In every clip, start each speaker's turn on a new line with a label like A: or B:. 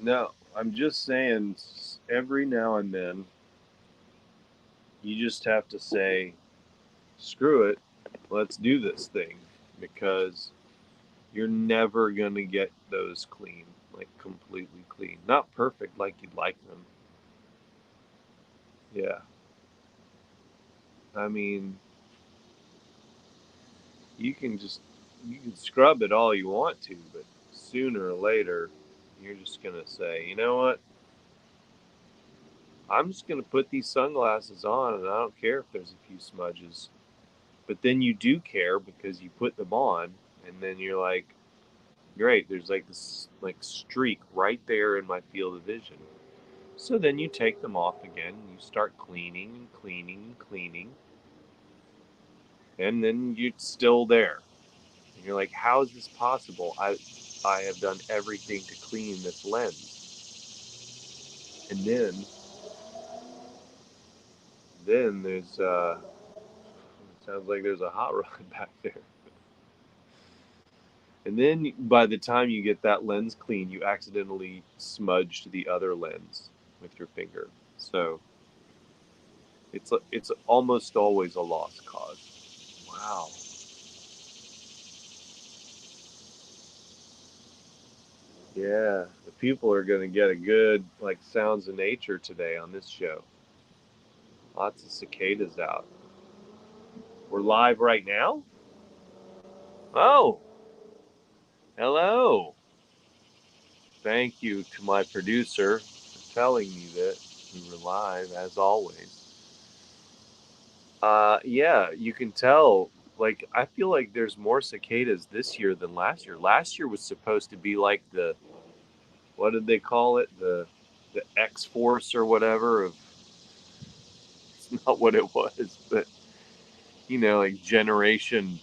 A: No, I'm just saying every now and then you just have to say, screw it, let's do this thing. Because you're never going to get those clean, like completely clean. Not perfect like you'd like them. Yeah. I mean, you can just, you can scrub it all you want to, but sooner or later, you're just going to say, you know what? I'm just going to put these sunglasses on and I don't care if there's a few smudges. But then you do care because you put them on and then you're like, great, there's like this like streak right there in my field of vision. So then you take them off again and you start cleaning and cleaning and cleaning. And then you're still there. And you're like, how is this possible? I have done everything to clean this lens. And then there's it sounds like there's a hot rod back there. And then by the time you get that lens clean, you accidentally smudged the other lens with your finger. So it's almost always a lost cause. Wow. Yeah, the people are going to get a good like sounds of nature today on this show. Lots of cicadas out. We're live right now? Oh, hello. Thank you to my producer for telling me that we were live as always. Yeah, you can tell. Like, I feel like there's more cicadas this year than last year. Last year was supposed to be like the, what did they call it? The X Force or whatever of, it's not what it was, but like generation.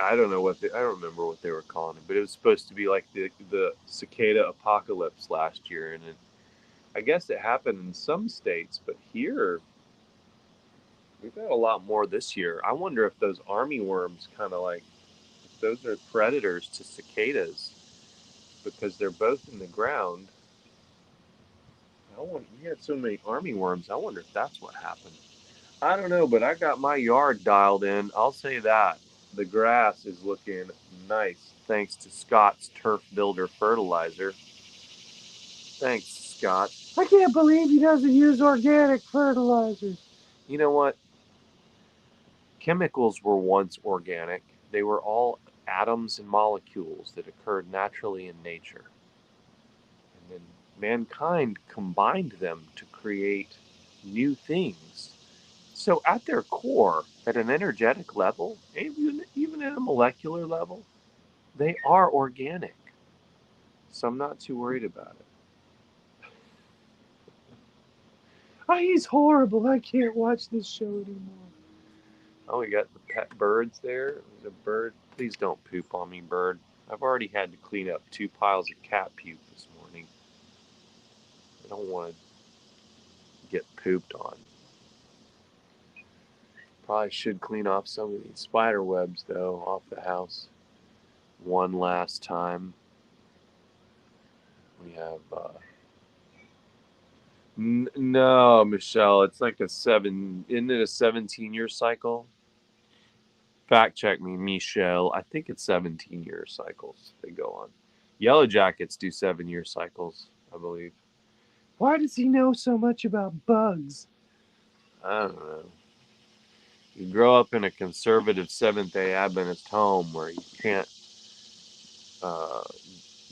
A: I don't know I don't remember what they were calling it, but it was supposed to be like the cicada apocalypse last year, and I guess it happened in some states, but here we've had a lot more this year. I wonder if those army worms kind of like, if those are predators to cicadas because they're both in the ground. We had so many army worms. I wonder if that's what happened. I don't know, but I got my yard dialed in. I'll say that. The grass is looking nice thanks to Scott's Turf Builder fertilizer. Thanks, Scott. I can't believe he doesn't use organic fertilizers. You know what? Chemicals were once organic. They were all atoms and molecules that occurred naturally in nature. And then mankind combined them to create new things. So, at their core, at an energetic level, even at a molecular level, they are organic. So, I'm not too worried about it. Oh, he's horrible. I can't watch this show anymore. Oh, we got the pet birds there. There's a bird. Please don't poop on me, bird. I've already had to clean up 2 piles of cat puke this morning. I don't want to get pooped on. Probably should clean off some of these spider webs, though, off the house one last time. We have, no, Michelle, it's like isn't it a 17-year cycle? Fact check me, Michelle. I think it's 17-year cycles they go on. Yellow Jackets do 7-year cycles, I believe. Why does he know so much about bugs? I don't know. You grow up in a conservative Seventh day Adventist home where you can't uh,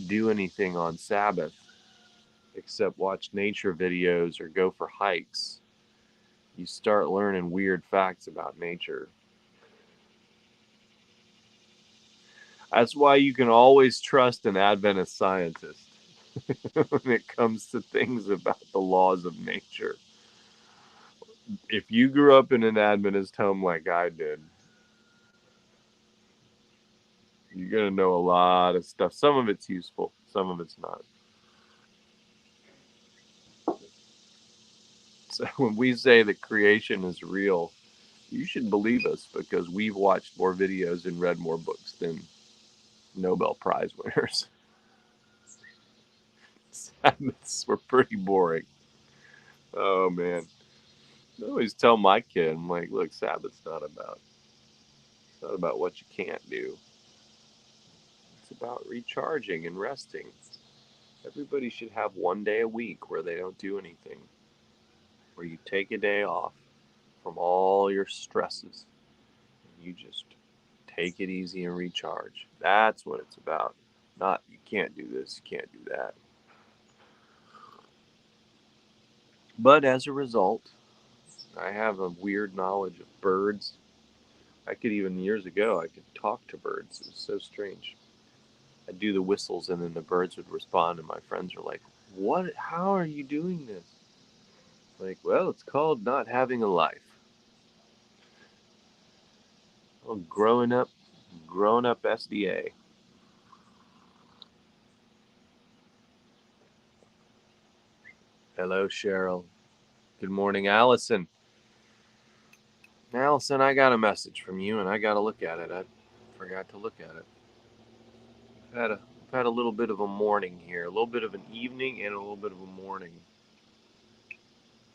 A: do anything on Sabbath except watch nature videos or go for hikes. You start learning weird facts about nature. That's why you can always trust an Adventist scientist when it comes to things about the laws of nature. If you grew up in an Adventist home like I did, you're going to know a lot of stuff. Some of it's useful, some of it's not. So when we say that creation is real, you should believe us because we've watched more videos and read more books than Nobel Prize winners. Sabbaths were pretty boring. Oh man. I always tell my kid, I'm like, look, Sabbath's not about what you can't do. It's about recharging and resting. Everybody should have one day a week where they don't do anything, where you take a day off from all your stresses and you just take it easy and recharge. That's what it's about. Not you can't do this, you can't do that. But as a result, I have a weird knowledge of birds. I could even years ago I could talk to birds. It was so strange. I'd do the whistles and then the birds would respond and my friends are like, "What? How are you doing this?" Like, well, it's called not having a life. Well, growing up SDA. Hello, Cheryl. Good morning, Allison. Allison, I got a message from you and I got to look at it. I forgot to look at it. I've had a little bit of a morning here, a little bit of an evening and a little bit of a morning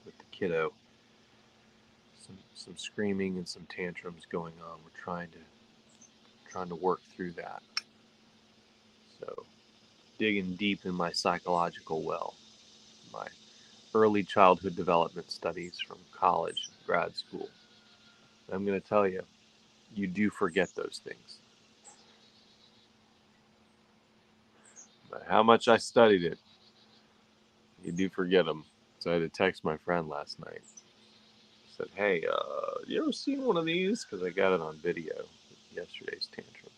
A: with the kiddo. Some screaming and some tantrums going on. We're trying to work through that. So, digging deep in my psychological well, my early childhood development studies from college, grad school. I'm going to tell you, you do forget those things. But how much I studied it, you do forget them. So I had to text my friend last night. I said, hey, you ever seen one of these? Because I got it on video, yesterday's tantrum.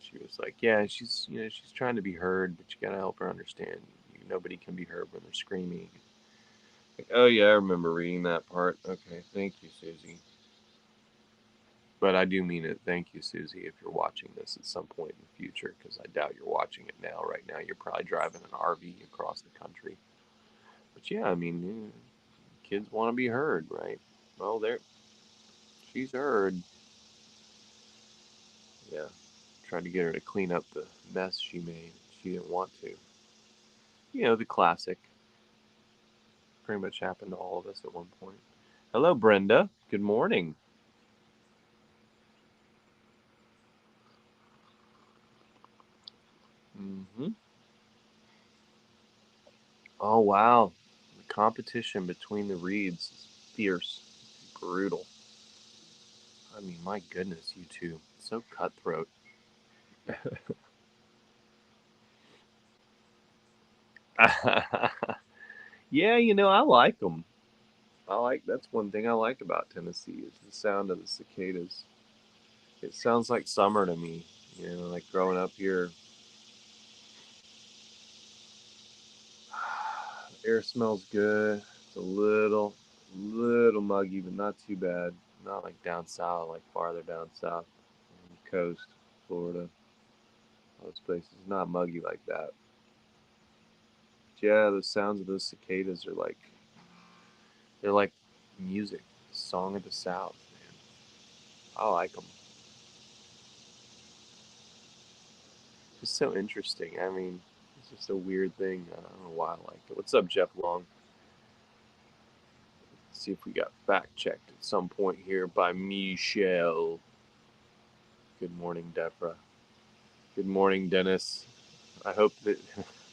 A: She was like, yeah, she's trying to be heard, but you got to help her understand. Nobody can be heard when they're screaming. Like, oh, yeah, I remember reading that part. Okay, thank you, Susie. But I do mean it. Thank you, Susie, if you're watching this at some point in the future, because I doubt you're watching it now. Right now, you're probably driving an RV across the country. But yeah, I mean, kids want to be heard, right? Well, she's heard. Yeah, tried to get her to clean up the mess she made. She didn't want to. You know, the classic. Pretty much happened to all of us at one point. Hello, Brenda. Good morning. Hmm. Oh, wow. The competition between the reeds is fierce, brutal. I mean, my goodness, you two. So cutthroat. Yeah, I like them. That's one thing I like about Tennessee is the sound of the cicadas. It sounds like summer to me. Like growing up here, air smells good. It's little muggy, but not too bad. Not like down south, like farther down south, on the coast, Florida, those places. Not muggy like that. But yeah, the sounds of those cicadas are they're like music, song of the South, man. I like them. It's so interesting. I mean, it's just a weird thing. I don't know why I like it. What's up, Jeff Long? Let's see if we got fact checked at some point here by Michelle. Good morning, Deborah. Good morning, Dennis. I hope that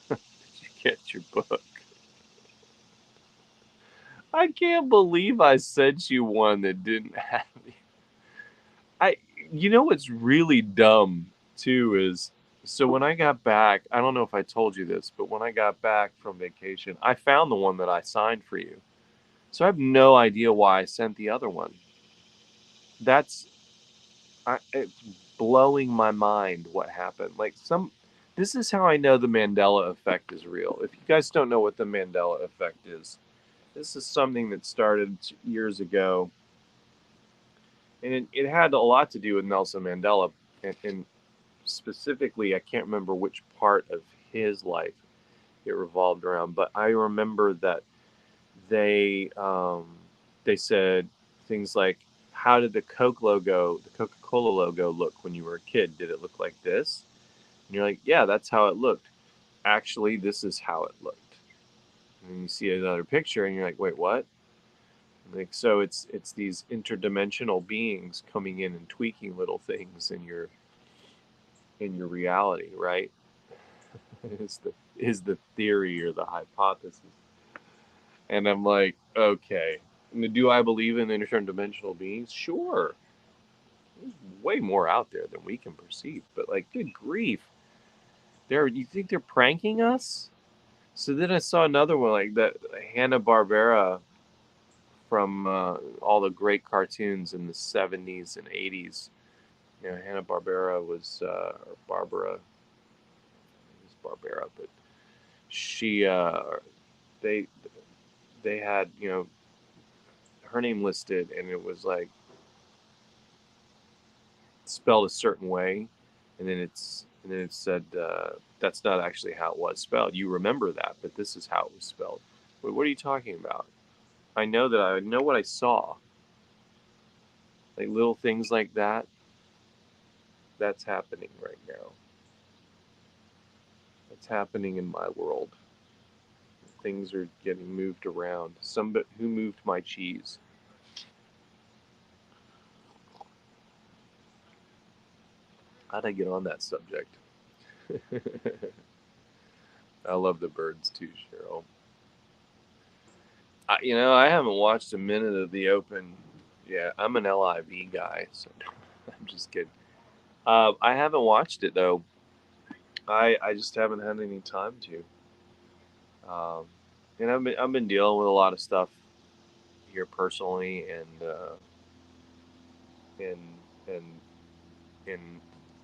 A: did you get your book? I can't believe I sent you one that didn't have. I. You know what's really dumb too is so when I got back, I don't know if I told you this, but when I got back from vacation, I found the one that I signed for you. So I have no idea why I sent the other one. That's it's blowing my mind what happened. This is how I know the Mandela effect is real. If you guys don't know what the Mandela effect is, this is something that started years ago, and it had a lot to do with Nelson Mandela, and specifically, I can't remember which part of his life it revolved around, but I remember that they they said things like, "How did the Coke logo, the Coca-Cola logo, look when you were a kid? Did it look like this?" And you're like, yeah, that's how it looked. Actually, this is how it looked. And then you see another picture, and you're like, wait, what? Like, so it's these interdimensional beings coming in and tweaking little things in your reality, right? Is the theory or the hypothesis. And I'm like, okay. Do I believe in interdimensional beings? Sure. There's way more out there than we can perceive. But like, good grief. You think they're pranking us? So then I saw another one like that Hanna-Barbera from all the great cartoons in the 70s and 80s. You know, Hanna-Barbera was or Barbara, it was Barbera, but she they they had, her name listed, and it was like spelled a certain way, and then it said that's not actually how it was spelled. You remember that, but this is how it was spelled. Wait, what are you talking about? I know what I saw. Like little things like that. That's happening right now. That's happening in my world. Things are getting moved around. Somebody who moved my cheese. How'd I get on that subject? I love the birds too, Cheryl. I haven't watched a minute of the Open. Yeah, I'm an LIV guy, so I'm just kidding. I haven't watched it though. I just haven't had any time to. And I've been dealing with a lot of stuff here personally, and and and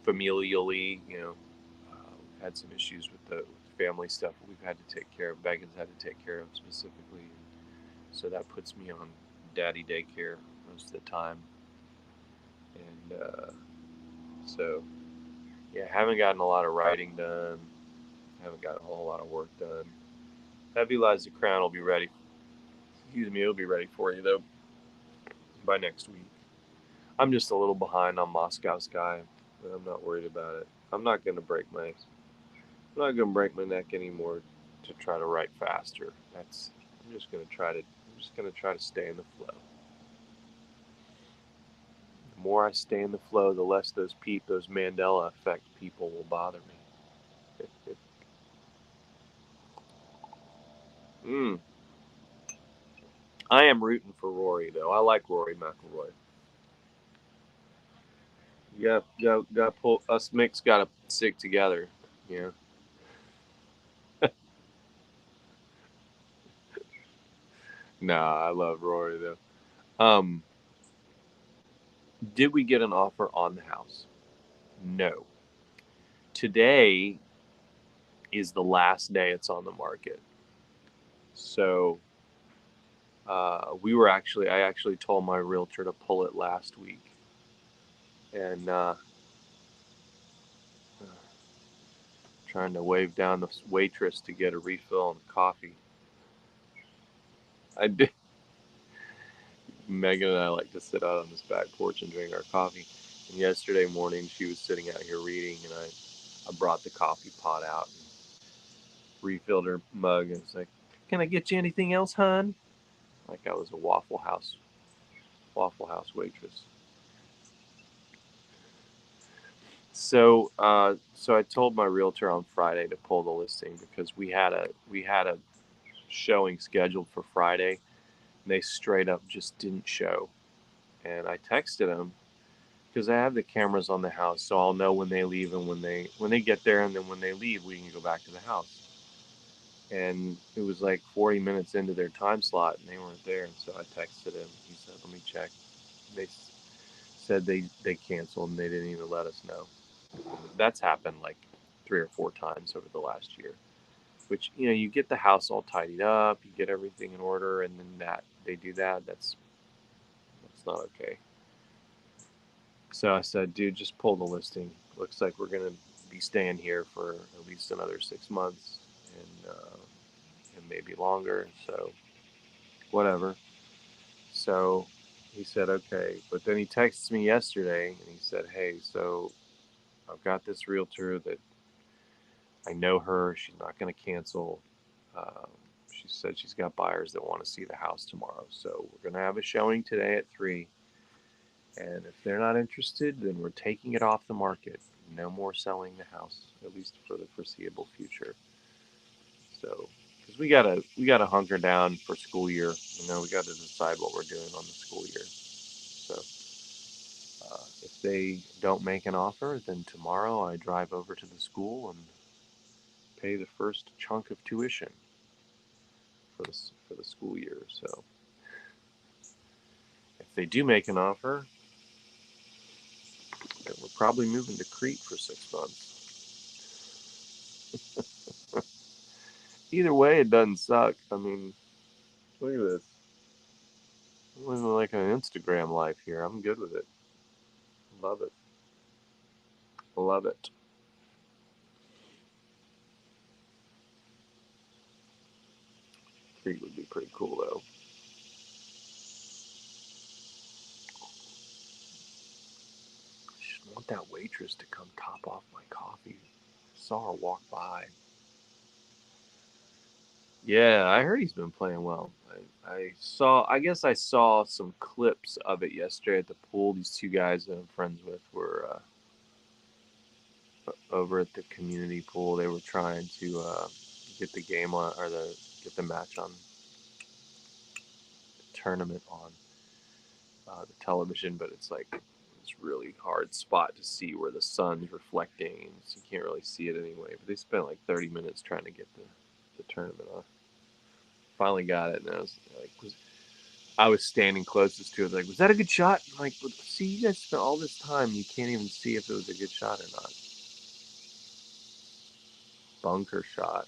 A: familially. Had some issues with the family stuff we've had to take care of. Megan's had to take care of specifically, so that puts me on daddy daycare most of the time, and so yeah, haven't gotten a lot of writing done. Haven't got a whole lot of work done. Heavy Lies the Crown will be ready. Excuse me, it'll be ready for you though by next week. I'm just a little behind on Moscow Sky, but I'm not worried about it. I'm not gonna break my neck anymore to try to write faster. I'm just gonna try to. I'm just gonna try to stay in the flow. The more I stay in the flow, the less those Mandela effect people will bother me. mm. I am rooting for Rory though. I like Rory McIlroy. Yeah, got pull us mix got to stick together. Yeah. Nah, I love Rory though. Um, did we get an offer on the house? No. Today is the last day it's on the market. So I actually told my realtor to pull it last week, and trying to wave down the waitress to get a refill on the coffee. I did. Megan and I like to sit out on this back porch and drink our coffee. And yesterday morning, she was sitting out here reading, and I brought the coffee pot out and refilled her mug, and it's like, "Can I get you anything else, hon?" Like I was a Waffle House waitress. So I told my realtor on Friday to pull the listing because we had a showing scheduled for Friday, and they straight up just didn't show. And I texted them because I have the cameras on the house, so I'll know when they leave and when they get there, and then when they leave, we can go back to the house. And it was like 40 minutes into their time slot, and they weren't there. And so I texted him. He said, "Let me check." They said they canceled, and they didn't even let us know. That's happened like 3 or 4 times over the last year. Which you get the house all tidied up, you get everything in order, and then that they do that. That's not okay. So I said, dude, just pull the listing. Looks like we're gonna be staying here for at least another 6 months, and maybe longer. So whatever. So he said, okay. But then he texts me yesterday and he said, hey, so I've got this realtor that I know her. She's not going to cancel. Um, she said she's got buyers that want to see the house tomorrow. So we're going to have a showing today at 3. And if they're not interested, then we're taking it off the market. No more selling the house, at least for the foreseeable future. So, because we gotta hunker down for school year. We got to decide what we're doing on the school year. So, if they don't make an offer, then tomorrow I drive over to the school and pay the first chunk of tuition for the school year. So, if they do make an offer, then we're probably moving to Crete for 6 months. Either way, it doesn't suck. I mean, look at this. I'm living like an Instagram life here. I'm good with it. Love it. Love it. Crete would be pretty cool though. I just want that waitress to come top off my coffee. Saw her walk by. Yeah, I heard he's been playing well. I guess I saw some clips of it yesterday at the pool. These two guys that I'm friends with were over at the community pool. They were trying to get the game on, or get the match on, the tournament on the television, but it's like this really hard spot to see where the sun's reflecting, so you can't really see it anyway. But they spent like 30 minutes trying to get the tournament on. Finally got it, and I was standing closest to it. Like, was that a good shot? I'm like, see, you guys spent all this time, you can't even see if it was a good shot or not. Bunker shot.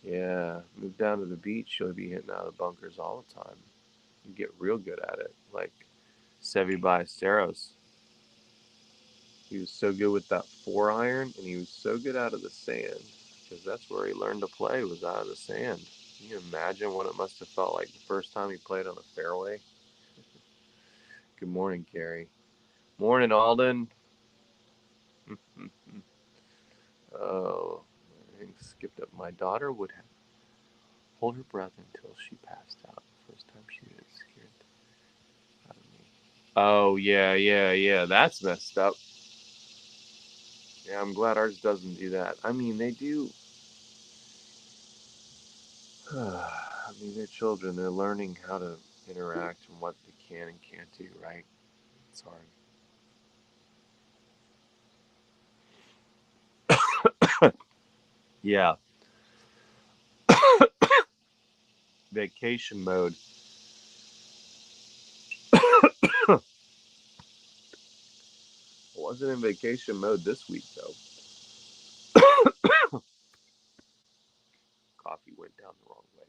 A: Yeah, move down to the beach, you'll be hitting out of the bunkers all the time. You get real good at it, like Sevi Ballesteros. He was so good with that 4-iron, and he was so good out of the sand, because that's where he learned to play, was out of the sand. Can you imagine what it must have felt like the first time he played on a fairway? Good morning, Gary. Morning, Alden. Oh, I skipped up. My daughter would hold her breath until she passed out. The first time she did it scared out of me. Oh, yeah, yeah, yeah. That's messed up. Yeah, I'm glad ours doesn't do that. I mean, they do. I mean, they're children. They're learning how to interact and what they can and can't do, right? It's hard. Yeah. Vacation mode. I wasn't in vacation mode this week, though. Coffee went down the wrong way.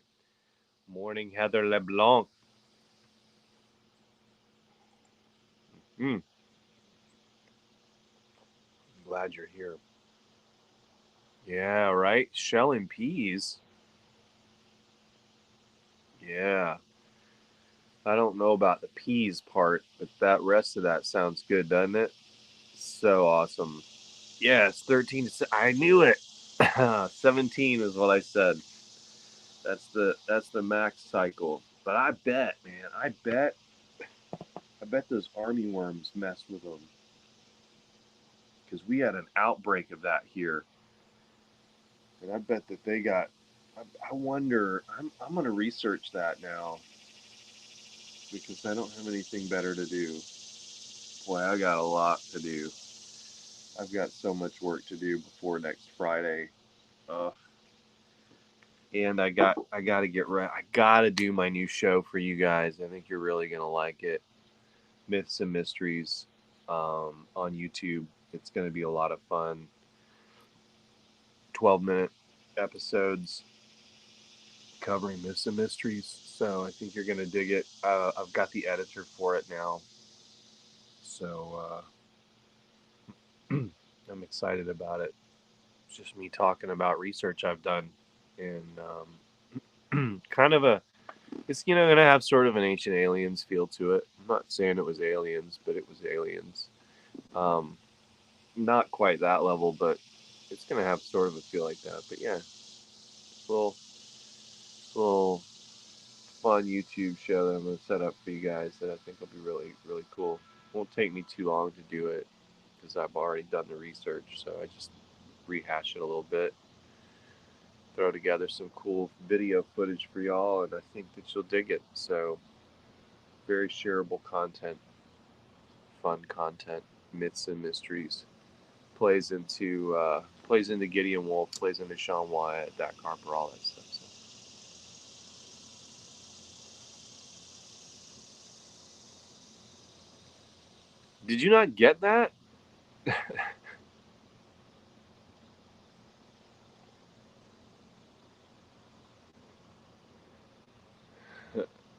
A: Morning, Heather LeBlanc. I'm glad you're here. Yeah, right? Shelling peas. Yeah. I don't know about the peas part, but that rest of that sounds good, doesn't it? So awesome. Yes, 13 to I knew it. 17 is what I said. That's the max cycle. But I bet those army worms mess with them, because we had an outbreak of that here, and I bet that they got. I wonder. I'm gonna research that now, because I don't have anything better to do. Boy, I got a lot to do. I've got so much work to do before next Friday. Uh, and I got to get ready. I got to do my new show for you guys. I think you're really gonna like it. Myths and Mysteries, on YouTube. It's gonna be a lot of fun. 12-minute episodes covering myths and mysteries. So I think you're gonna dig it. I've got the editor for it now, so I'm excited about it. It's just me talking about research I've done, and kind of it's gonna have sort of an Ancient Aliens feel to it. I'm not saying it was aliens, but it was aliens. Um, Not quite that level, but It's gonna have sort of a feel like that, but yeah, it's a little fun YouTube show that I'm gonna set up for you guys that I think will be really really cool. Won't take me too long to do it because I've already done the research, so I just rehash it a little bit, throw together some cool video footage for y'all, and I think that you'll dig it. So very shareable content, fun content, myths and mysteries. Plays into Gideon Wolf, plays into Sean Wyatt, Dak Harper, all that stuff. So. Did you not get that?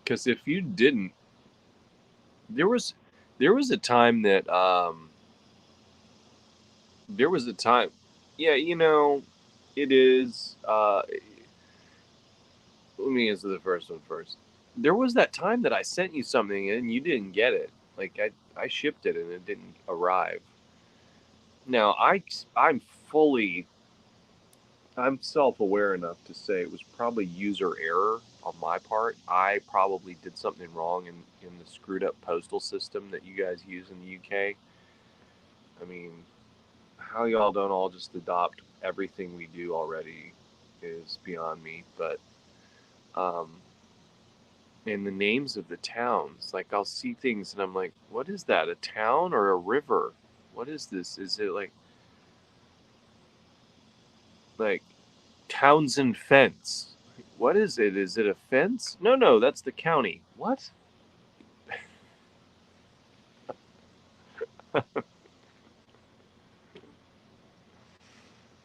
A: Because if you didn't, there was there was a time that there was a time, yeah, it is. Let me answer the first one first. There was that time that I sent you something and you didn't get it. Like I shipped it and it didn't arrive. Now I'm fully I'm self-aware enough to say it was probably user error on my part. I probably did something wrong in the screwed up postal system that you guys use in the UK. I mean, how y'all don't all just adopt everything we do already is beyond me. But um, and the names of the towns, like I'll see things and I'm like, what is that? A town or a river? What is this? Is it like Townsend Fence? What is it? Is it a fence? No, no, that's the county. What?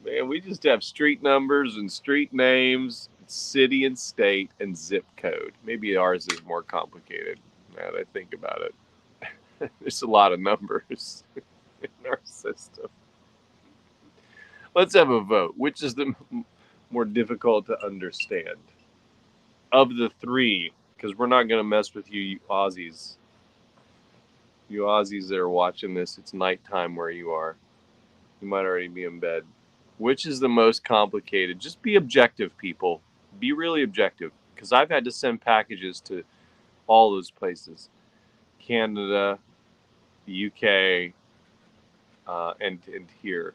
A: Man, we just have street numbers and street names, city and state, and zip code. Maybe ours is more complicated now that I think about it. There's a lot of numbers in our system. Let's have a vote. Which is the more difficult to understand of the three? Because we're not going to mess with you Aussies. You Aussies that are watching this, it's nighttime where you are. You might already be in bed. Which is the most complicated? Just be objective, people. Be really objective. Because I've had to send packages to all those places: Canada, the UK, and here.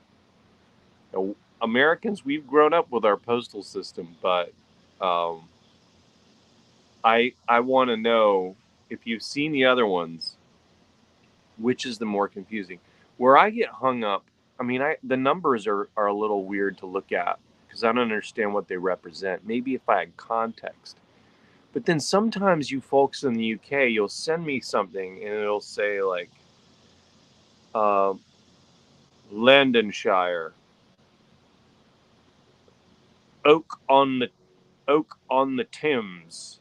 A: Now, Americans, we've grown up with our postal system, but um, I want to know if you've seen the other ones, which is the more confusing. Where I get hung up, I mean, the numbers are a little weird to look at because I don't understand what they represent. Maybe if I had context. But then sometimes you folks in the UK, you'll send me something and it'll say like uh, Landonshire, Oak on the Thames,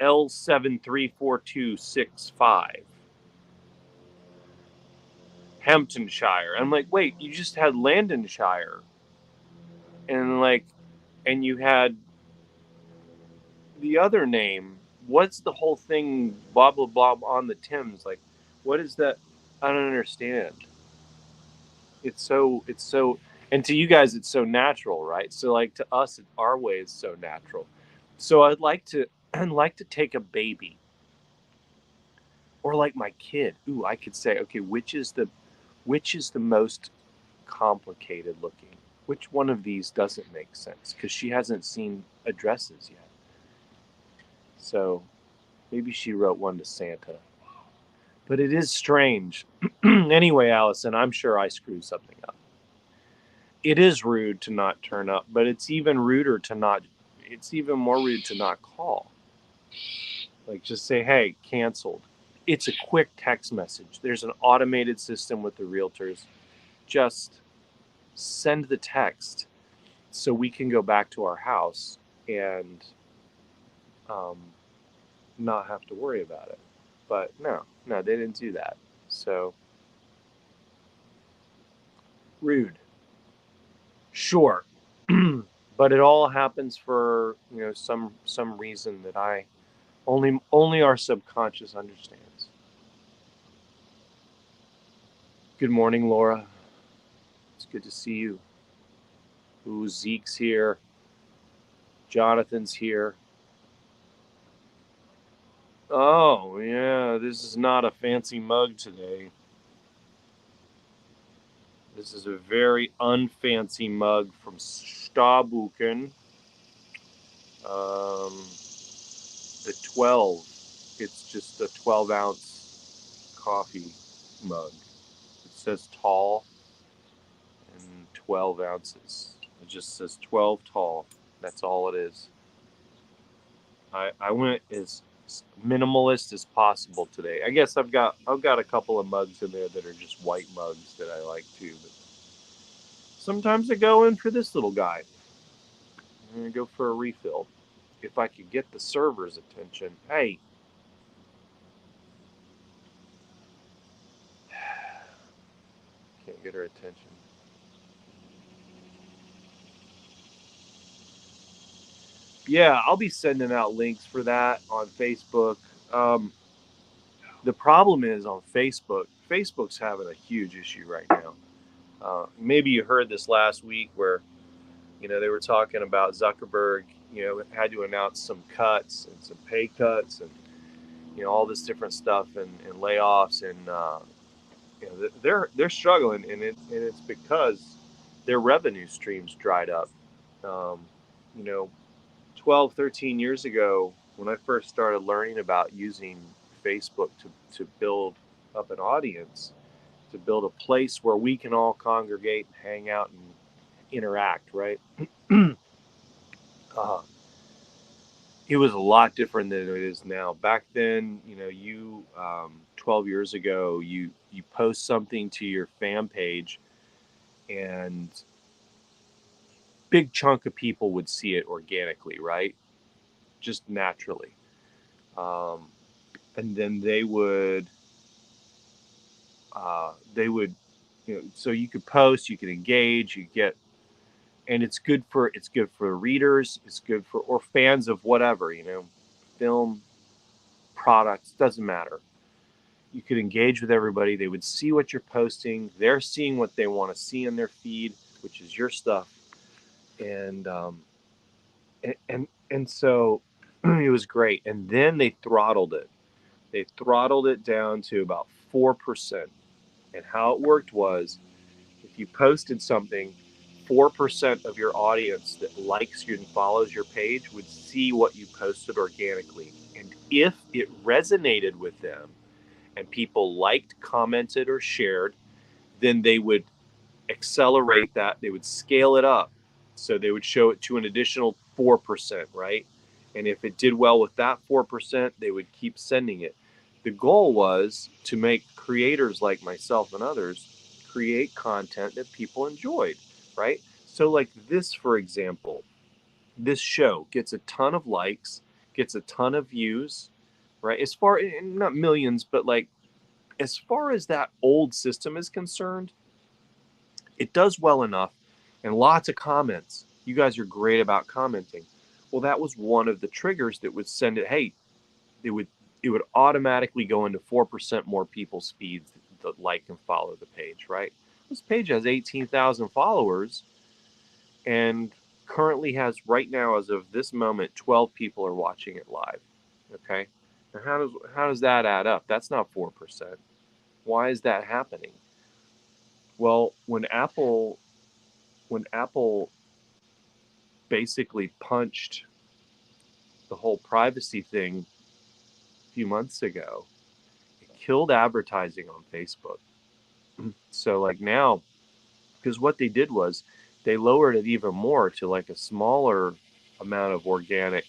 A: L734265, Hamptonshire. I'm like, wait, you just had Landonshire, and and you had the other name. What's the whole thing? Blah blah blah on the Thames. Like, what is that? I don't understand. It's so, and to you guys, it's so natural, right? So like to us, our way is so natural. So I'd like to take a baby, or like my kid. Ooh, I could say, okay, which is the most complicated looking? Which one of these doesn't make sense? Because she hasn't seen addresses yet. So maybe she wrote one to Santa. But it is strange. Anyway, Allison, I'm sure I screwed something up. It is rude to not turn up, but it's even more rude to not call. Like just say, hey, canceled. It's a quick text message. There's an automated system with the realtors. Just send the text so we can go back to our house and um, not have to worry about it. But no, they didn't do that. So rude. Sure. But it all happens for, some reason that I only our subconscious understands. Good morning, Laura. It's good to see you. Ooh, Zeke's here. Jonathan's here. Oh, yeah, this is not a fancy mug today. This is a very unfancy mug from Starbuchen. The 12. It's just a 12-ounce coffee mug. It says tall and 12 ounces. It just says 12 tall. That's all it is. I went as minimalist as possible today. I guess I've got a couple of mugs in there that are just white mugs that I like too. But sometimes I go in for this little guy. I'm gonna go for a refill. If I could get the server's attention. Hey. Can't get her attention. Yeah, I'll be sending out links for that on Facebook. The problem is on Facebook. Facebook's having a huge issue right now. Maybe you heard this last week where they were talking about Zuckerberg. Had to announce some cuts and some pay cuts and all this different stuff and layoffs and they're struggling and it's because their revenue streams dried up. Um, you know, 12, 13 years ago, when I first started learning about using Facebook to build up an audience, to build a place where we can all congregate and hang out and interact, right? uh, it was a lot different than it is now. Back then, 12 years ago, you post something to your fan page, and big chunk of people would see it organically, right? Just naturally. Um, and then they would so you could post, you could engage, you get, and it's good for readers, it's good for or fans of whatever, film, products, doesn't matter. You could engage with everybody, they would see what you're posting, they're seeing what they want to see in their feed, which is your stuff. And so it was great, and then they throttled it down to about 4%. And how it worked was, if you posted something, 4% of your audience that likes you and follows your page would see what you posted organically. And if it resonated with them and people liked, commented, or shared, then they would accelerate that. They would scale it up. So they would show it to an additional 4%, right? And if it did well with that 4%, they would keep sending it. The goal was to make creators like myself and others create content that people enjoyed, right? So, like this, for example, this show gets a ton of likes, gets a ton of views, right? As far, not millions, but like as far as that old system is concerned, it does well enough, and lots of comments. You guys are great about commenting. Well, that was one of the triggers that would send it. Hey, it would it would automatically go into 4% more people's feeds that like and follow the page. Right? This page has 18,000 followers, and currently has, right now, as of this moment, 12 people are watching it live. Okay, now how does that add up? That's not 4%. Why is that happening? Well, when Apple basically punched the whole privacy thing a few months ago, it killed advertising on Facebook. So like now, because what they did was they lowered it even more to like a smaller amount of organic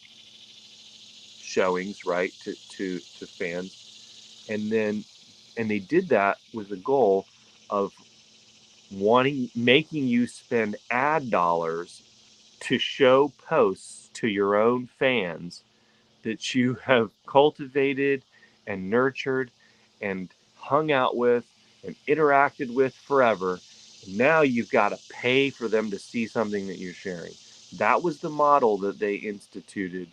A: showings, right, to fans, and they did that with the goal of making you spend ad dollars to show posts to your own fans that you have cultivated and nurtured and hung out with and interacted with forever. Now you've got to pay for them to see something that you're sharing. That was the model that they instituted,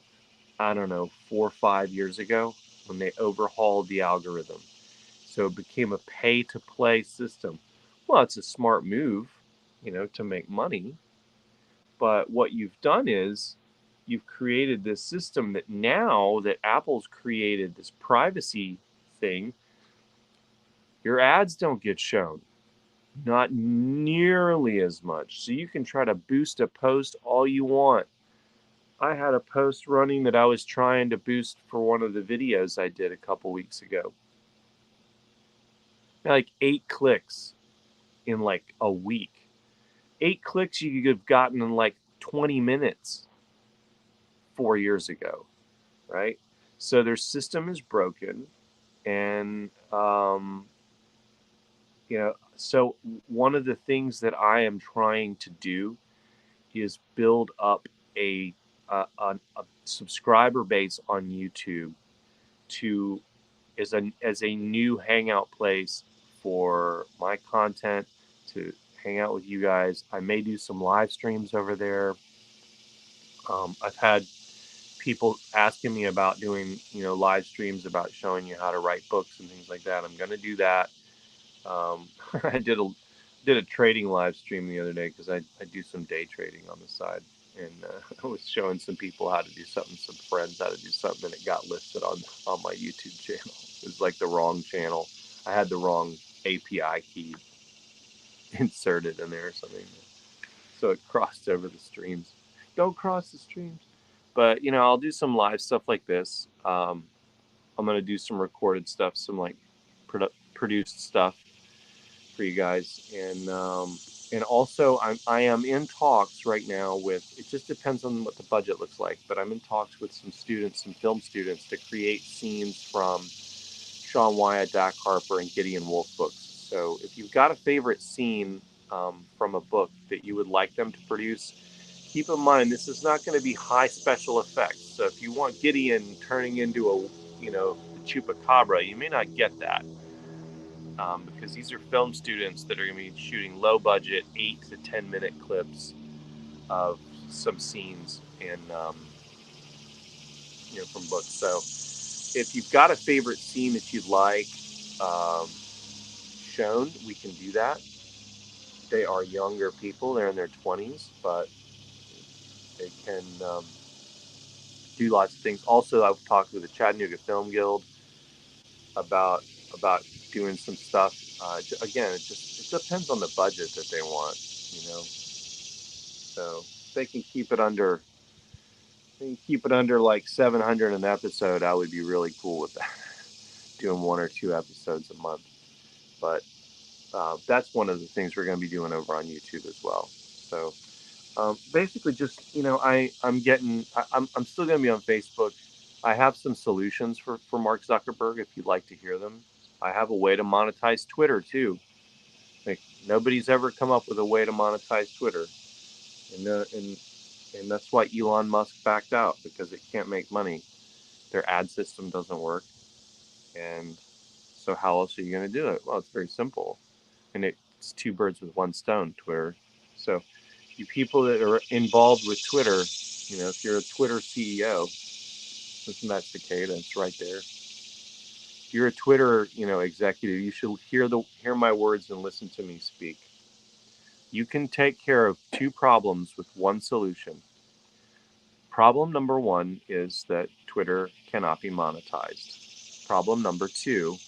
A: I don't know, 4 or 5 years ago when they overhauled the algorithm. So it became a pay to play system. Well, it's a smart move. to make money. But what you've done is you've created this system that now that Apple's created this privacy thing, your ads don't get shown. Not nearly as much. So you can try to boost a post all you want. I had a post running that I was trying to boost for one of the videos I did a couple weeks ago. Like 8 clicks in like a week. 8 clicks you could have gotten in like 20 minutes 4 years ago, right? So their system is broken, and so one of the things that I am trying to do is build up a subscriber base on YouTube to as a new hangout place for my content, to hang out with you guys. I may do some live streams over there. I've had people asking me about doing live streams about showing you how to write books and things like that. I'm going to do that. I did a trading live stream the other day because I do some day trading on the side, and I was showing some people how to do something, some friends how to do something, and it got listed on my YouTube channel. It was like the wrong channel. I had the wrong API key inserted in there or something, so it crossed over the streams. Don't cross the streams. But I'll do some live stuff like this. I'm gonna do some recorded stuff, some like produced stuff for you guys, and also I am in talks right now with. It just depends on what the budget looks like, but I'm in talks with some students, some film students, to create scenes from Sean Wyatt, Dak Harper, and Gideon Wolf books. So if you've got a favorite scene from a book that you would like them to produce, keep in mind this is not going to be high special effects. So if you want Gideon turning into a chupacabra, you may not get that. Because these are film students that are going to be shooting low budget 8 to 10 minute clips of some scenes and from books. So if you've got a favorite scene that you'd like shown, we can do that. They are younger people; they're in their 20s, but they can do lots of things. Also, I've talked with the Chattanooga Film Guild about doing some stuff. Again, it depends on the budget that they want, So they can keep it under like 700 an episode. I would be really cool with that, doing 1 or 2 episodes a month. But that's one of the things we're going to be doing over on YouTube as well. So basically, just I'm still going to be on Facebook. I have some solutions for Mark Zuckerberg if you'd like to hear them. I have a way to monetize Twitter too. Like nobody's ever come up with a way to monetize Twitter, and that's why Elon Musk backed out, because it can't make money. Their ad system doesn't work, and so how else are you going to do it? Well, it's very simple, and it's 2 birds with 1 stone. Twitter. So you people that are involved with Twitter, if you're a Twitter CEO, isn't that cicada? It's right there. If you're a Twitter, executive, you should hear my words and listen to me speak. You can take care of 2 problems with 1 solution. Problem number 1 is that Twitter cannot be monetized. Problem number 2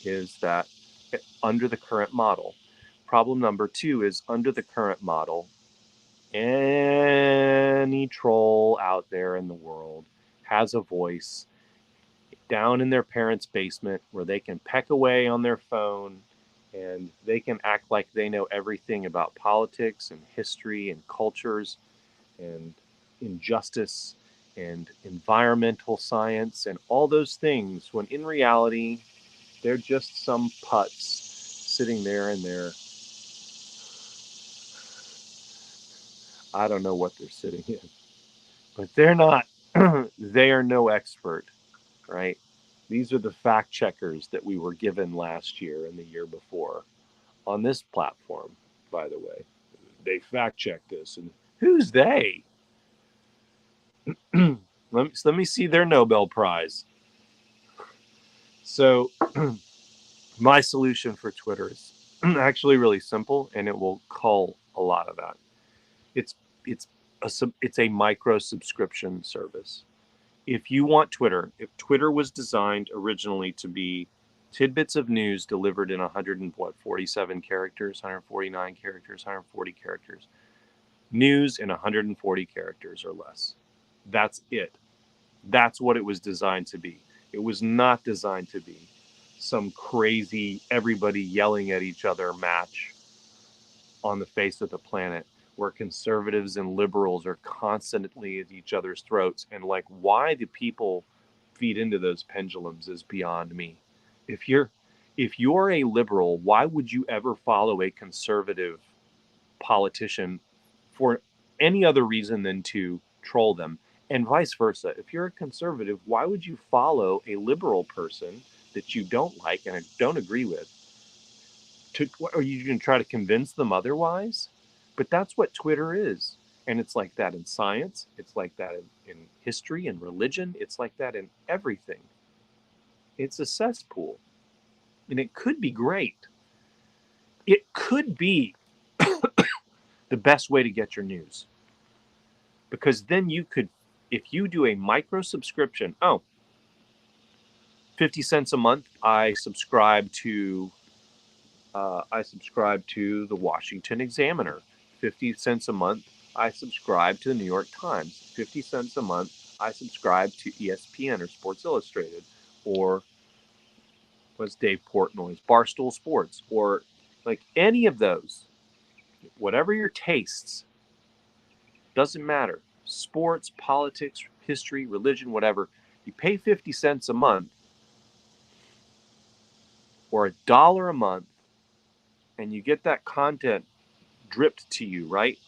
A: is that under the current model. Problem number 2 is under the current model, any troll out there in the world has a voice down in their parents' basement where they can peck away on their phone and they can act like they know everything about politics and history and cultures and injustice and environmental science and all those things, when in reality they're just some putz sitting there in their, I don't know what they're sitting in, but they're not, they are no expert, right? These are the fact checkers that we were given last year and the year before on this platform, by the way. They fact checked this. And who's they? let me see their Nobel Prize. So my solution for Twitter is actually really simple, and it will cull a lot of that. It's it's it's a micro subscription service. If you want Twitter, if Twitter was designed originally to be tidbits of news delivered in 147 characters, 149 characters, 140 characters, news in 140 characters or less. That's it. That's what it was designed to be. It was not designed to be some crazy everybody yelling at each other match on the face of the planet where conservatives and liberals are constantly at each other's throats, and like why the people feed into those pendulums is beyond me. If you're a liberal, why would you ever follow a conservative politician for any other reason than to troll them? And vice versa. If you're a conservative, why would you follow a liberal person that you don't like and don't agree with? Are you going to try to convince them otherwise? But that's what Twitter is. And it's like that in science. It's like that in history and religion. It's like that in everything. It's a cesspool. And it could be great. It could be the best way to get your news. Because then you could, if you do a micro subscription, 50 cents a month, I subscribe to the Washington Examiner. 50 cents a month, I subscribe to the New York Times. 50 cents a month, I subscribe to ESPN or Sports Illustrated, or what's Dave Portnoy's Barstool Sports, or like any of those. Whatever your tastes, doesn't matter. Sports, politics, history, religion, whatever. You pay 50 cents a month or $1 a month, and you get that content dripped to you, right?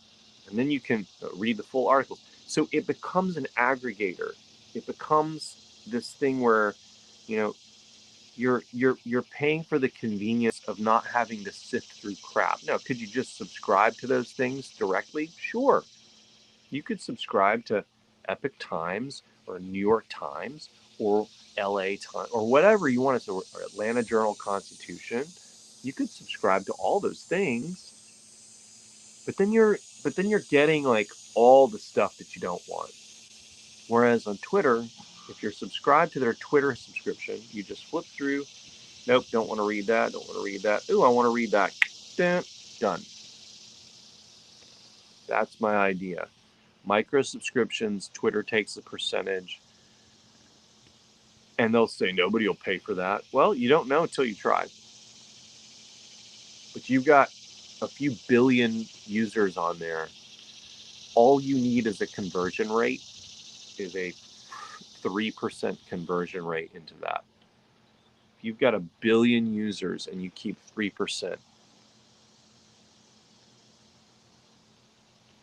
A: And then you can read the full articles. So it becomes an aggregator. It becomes this thing where, you know, you're paying for the convenience of not having to sift through crap. Now, could you just subscribe to those things directly? Sure. You could subscribe to Epic Times or New York Times or LA Times or whatever you want to, or Atlanta Journal Constitution. You could subscribe to all those things, but then you're getting like all the stuff that you don't want. Whereas on Twitter, if you're subscribed to their Twitter subscription, you just flip through. Nope, don't want to read that. Don't want to read that. Ooh, I want to read that. Done. That's my idea. Micro subscriptions. Twitter takes a percentage, and they'll say nobody will pay for that. Well, you don't know until you try. But you've got a few billion users on there. All you need is a conversion rate, is a 3% conversion rate into that. If you've got 1 billion users and you keep 3%,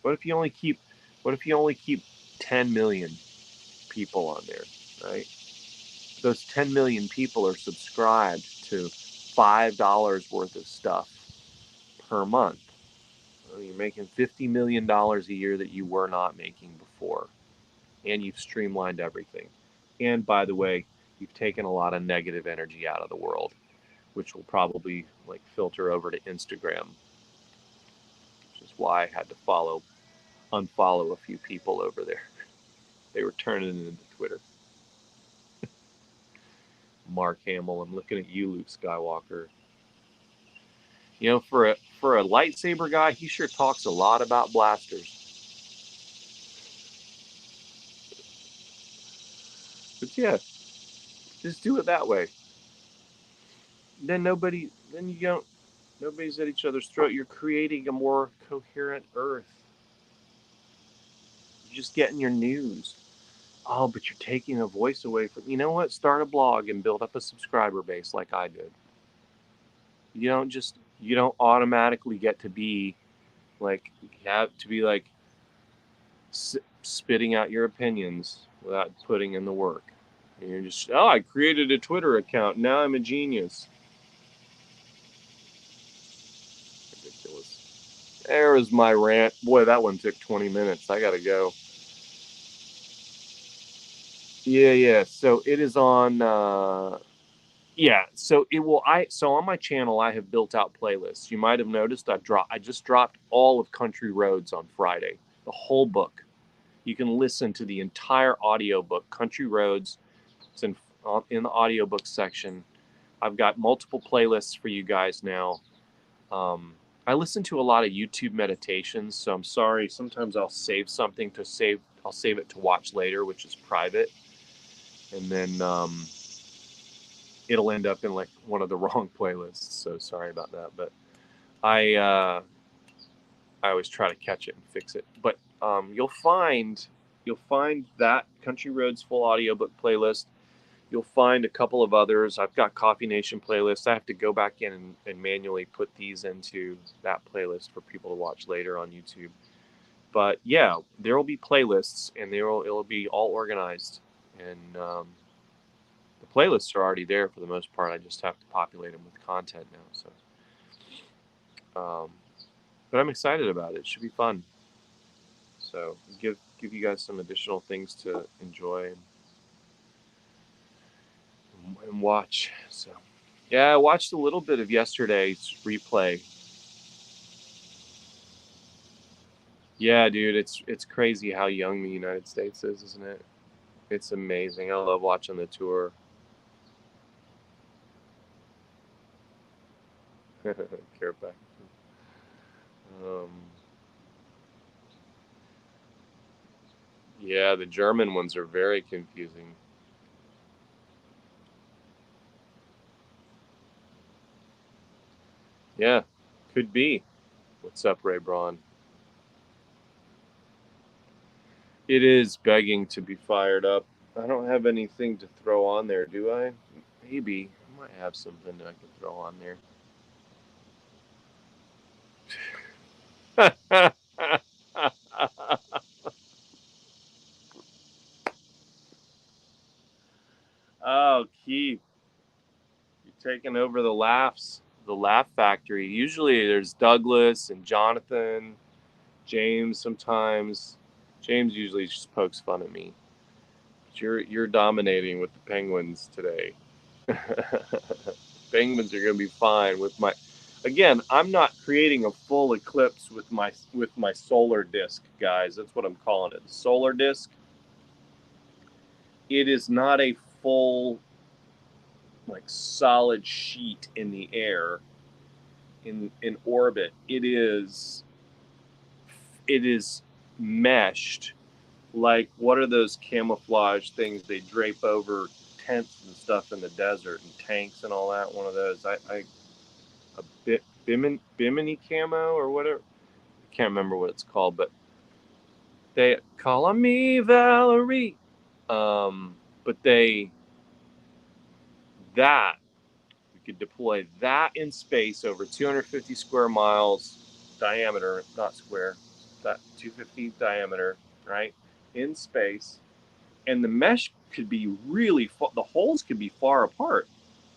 A: what if you only keep 10 million people on there, right? Those 10 million people are subscribed to $5 worth of stuff per month. Well, you're making $50 million a year that you were not making before. And you've streamlined everything. And by the way, you've taken a lot of negative energy out of the world, which will probably like filter over to Instagram, which is why I had to unfollow a few people over there. They were turning it into Twitter. Mark Hamill, I'm looking at you, Luke Skywalker. You know, for a lightsaber guy, he sure talks a lot about blasters. But yeah, just do it that way. Then you don't, nobody's at each other's throat. You're creating a more coherent Earth. You're just getting your news. Oh, but you're taking a voice away from. You know what? Start a blog and build up a subscriber base like I did. You don't automatically get to be like spitting out your opinions without putting in the work. And you're just, I created a Twitter account. Now I'm a genius. Ridiculous. There was my rant. Boy, that one took 20 minutes. I gotta go. Yeah. So it is on Yeah, so it will. So on my channel, I have built out playlists. You might have noticed I just dropped all of Country Roads on Friday, the whole book. You can listen to the entire audiobook, Country Roads. It's in the audiobook section. I've got multiple playlists for you guys now. Um, I listen to a lot of YouTube meditations, so I'm sorry. Sometimes I'll save something to save. I'll save it to watch later, which is private, and then it'll end up in like one of the wrong playlists. So sorry about that, but I I always try to catch it and fix it. But you'll find that Country Roads full audiobook playlist. You'll find a couple of others. I've got Coffee Nation playlists. I have to go back in and manually put these into that playlist for people to watch later on YouTube. But yeah, there will be playlists, and it'll be all organized, and the playlists are already there for the most part. I just have to populate them with content now. Um, but I'm excited about it. It should be fun. So give you guys some additional things to enjoy and watch. So yeah, I watched a little bit of yesterday's replay. Yeah, dude, it's crazy how young the United States is, isn't it? It's amazing. I love watching the tour. Care back. Um, yeah, the German ones are very confusing. Yeah, could be. What's up, Ray Braun? It is begging to be fired up. I don't have anything to throw on there, do I? Maybe. I might have something I can throw on there. Oh, Keith, you're taking over the laugh factory. Usually there's Douglas and Jonathan, James sometimes. James usually just pokes fun at me. But you're dominating with the Penguins today. Penguins are going to be fine with my. Again, I'm not creating a full eclipse with my solar disk, guys. That's what I'm calling it. The solar disk. It is not a full, like, solid sheet in the air in orbit. It is meshed. Like, what are those camouflage things they drape over tents and stuff in the desert and tanks and all that? One of those. I a bit Bimini camo or whatever. I can't remember what it's called, but they call me Valerie. But that we could deploy that in space over 250 square miles diameter, not square, that 250 diameter, right? In space, and the mesh could be really the holes could be far apart.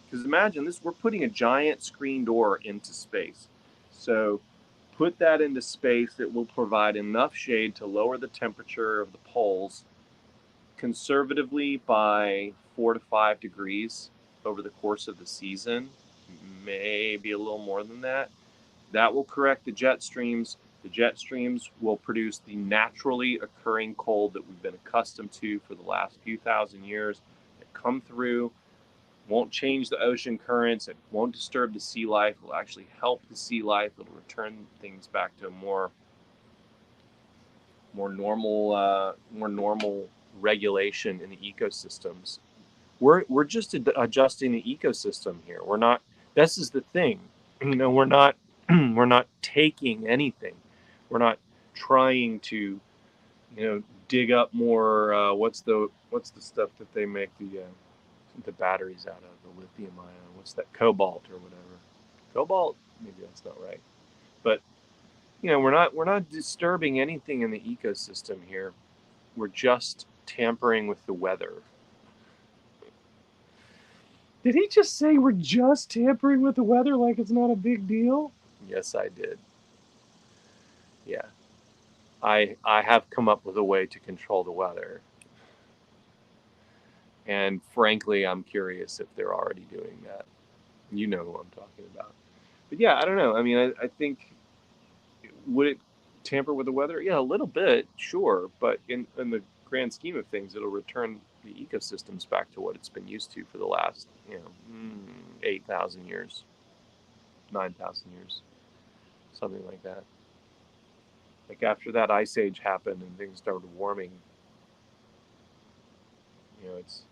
A: Because imagine this, we're putting a giant screen door into space. So put that into space, it will provide enough shade to lower the temperature of the poles conservatively by 4 to 5 degrees over the course of the season, maybe a little more than that. That will correct the jet streams. The jet streams will produce the naturally occurring cold that we've been accustomed to for the last few thousand years that come through. Won't change the ocean currents. It won't disturb the sea life. It will actually help the sea life. It'll return things back to a more normal regulation in the ecosystems. We're just adjusting the ecosystem here. We're not. This is the thing. We're not we're not taking anything. We're not trying to dig up more. What's the stuff that they make the batteries out of, the lithium ion? What's that, cobalt or whatever? Cobalt? Maybe that's not right. But we're not disturbing anything in the ecosystem here. We're just tampering with the weather. Did he just say we're just tampering with the weather like it's not a big deal? Yes, I did. Yeah. I have come up with a way to control the weather. And frankly, I'm curious if they're already doing that. You know who I'm talking about. But yeah, I don't know. I mean, I think, would it tamper with the weather? Yeah, a little bit, sure. But in the grand scheme of things, it'll return the ecosystems back to what it's been used to for the last, 8,000 years, 9,000 years, something like that. Like after that ice age happened and things started warming, it's.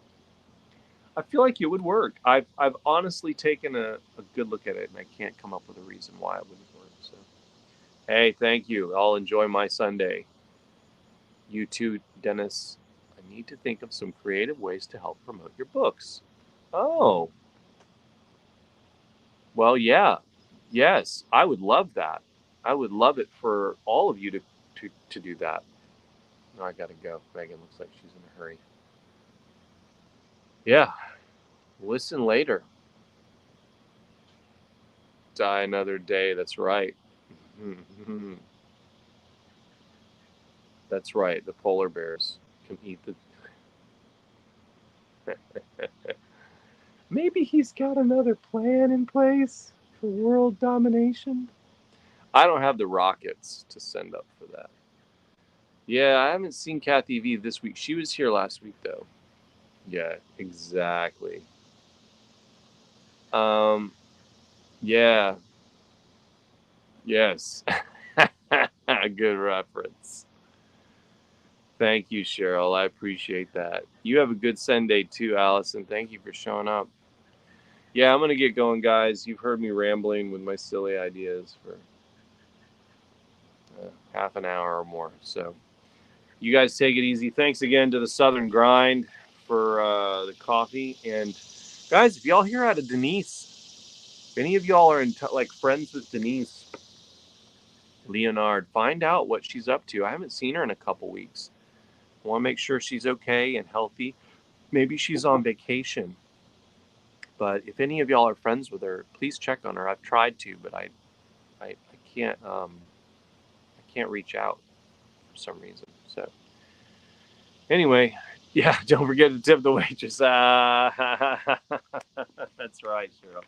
A: I feel like it would work. I've honestly taken a good look at it, and I can't come up with a reason why it wouldn't work. So, hey, thank you. I'll enjoy my Sunday. You too, Dennis. I need to think of some creative ways to help promote your books. Oh, well, yeah. Yes, I would love that. I would love it for all of you to do that. No, I gotta go. Megan looks like she's in a hurry. Yeah, listen later. Die another day. That's right. That's right. The polar bears can eat the. Maybe he's got another plan in place for world domination. I don't have the rockets to send up for that. Yeah, I haven't seen Kathy V this week. She was here last week, though. Yeah, exactly. Um, yeah, yes. Good reference. Thank you, Cheryl. I appreciate that. You have a good Sunday too, Allison. Thank you for showing up. Yeah, I'm gonna get going, guys. You've heard me rambling with my silly ideas for half an hour or more. So you guys take it easy. Thanks again to the Southern Grind for the coffee. And guys, if y'all hear out of Denise, if any of y'all are like friends with Denise Leonard, find out what she's up to. I haven't seen her in a couple weeks. I want to make sure she's okay and healthy. Maybe she's on vacation. But if any of y'all are friends with her, please check on her. I've tried to, but I can't reach out for some reason. So anyway, yeah, don't forget to tip the waitress. That's right, Cheryl.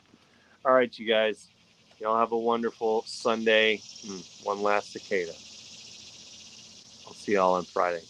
A: All right, you guys. Y'all have a wonderful Sunday. One last cicada. I'll see y'all on Friday.